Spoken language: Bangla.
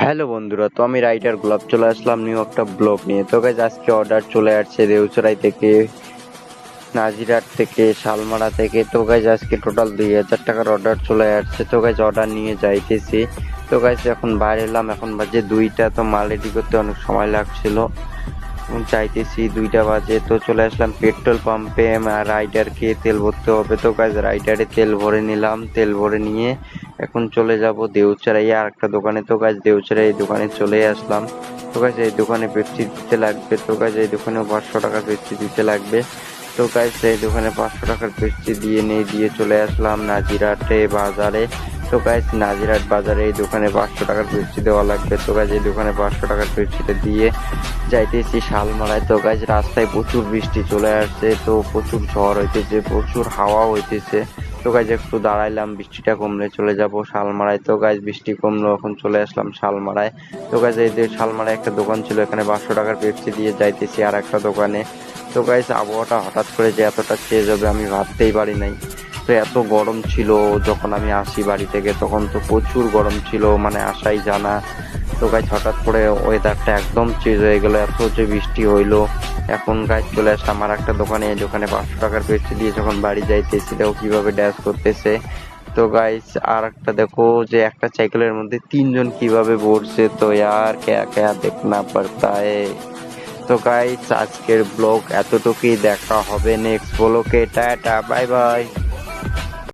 হ্যালো বন্ধুরা, তো আমি রাইটার গোলাপ চলে আসলাম নিউ একটা ব্লগ নিয়ে। তো গাইজ আজকে অর্ডার চলে আসছে দেউচড়াই থেকে, নাজিরহাট থেকে, শালমারা থেকে। তো গাইজ আজকে টোটাল 2000 টাকার অর্ডার চলে আসছে। তো গাইজ অর্ডার নিয়ে যাইতেছি। তো গাইজ এখন বাইরে এলাম, এখন বাজে 2টা। তো মাল রেডি করতে অনেক সময় লাগছিল, চাইতেছি 2টা বাজে। তো চলে আসলাম পেট্রোল পাম্পে, রাইডারকে তেল ভরতে হবে। তো গাইজ রাইডারে তেল ভরে নিলাম, তেল ভরে নিয়ে এখন চলে যাব দেউচড়াইয়া আর একটা দোকানে। তো গাইজ দেউচড়াই এই দোকানে চলে আসলাম। তো গাইজ এই দোকানে পেপসি দিতে লাগবে। তো গাইজ এই দোকানে 500 টাকার পেপসি দিতে লাগবে। তো গাইজ এই দোকানে 500 টাকার পেপসি দিয়ে চলে আসলাম নাজিরহাটে বাজারে। তো গাইজ নাজিরহাট বাজারে এই দোকানে 500 টাকার পেপসি দেওয়া লাগবে। তো গাইজ এই দোকানে 500 টাকার পেপসিটা দিয়ে যাইতেছি শালমারায়। তো গাইজ রাস্তায় প্রচুর বৃষ্টি চলে আসছে, তো প্রচুর ঝড় হইতেছে, প্রচুর হাওয়া হইতেছে। তো গাইজ একটু দাঁড়াইলাম, বৃষ্টিটা কমলে চলে যাব শালমারায়। তো গাইজ বৃষ্টি কমলো, এখন চলে আসলাম শালমারায়। তো গাইজ এই যে শালমারায় একটা দোকান ছিল, এখানে 500 টাকার পেপসি দিয়ে যাইতেছি আর একটা দোকানে। তো গাইজ আবহাওয়াটা হঠাৎ করে যে এতটা চেঞ্জ হবে আমি ভাবতেই পারি নাই। তো এত গরম ছিল যখন আমি আসি বাড়ি থেকে, তখন তো প্রচুর গরম ছিল, মানে আসাই জানা। তো গাইজ হঠাৎ করে ওয়েদারটা একদম চেঞ্জ হয়ে গেল, এত যে বৃষ্টি হইলো। এখন গাইজ চলে আসলাম আর একটা দোকানে, এই দোকানে 500 টাকার পেপসি দিয়ে যখন বাড়ি যাইতেছি, দেখো কিভাবে ড্যাশ করতেছে। তো গাইজ আর একটা দেখো যে একটা সাইকেলের মধ্যে 3 জন কিভাবে বসছে। তো यार क्या क्या देखना पड़ता है। তো গাইজ আজকের ব্লগ এতটুকুই, দেখা হবে নেক্সট ব্লগে। Tata, bye bye.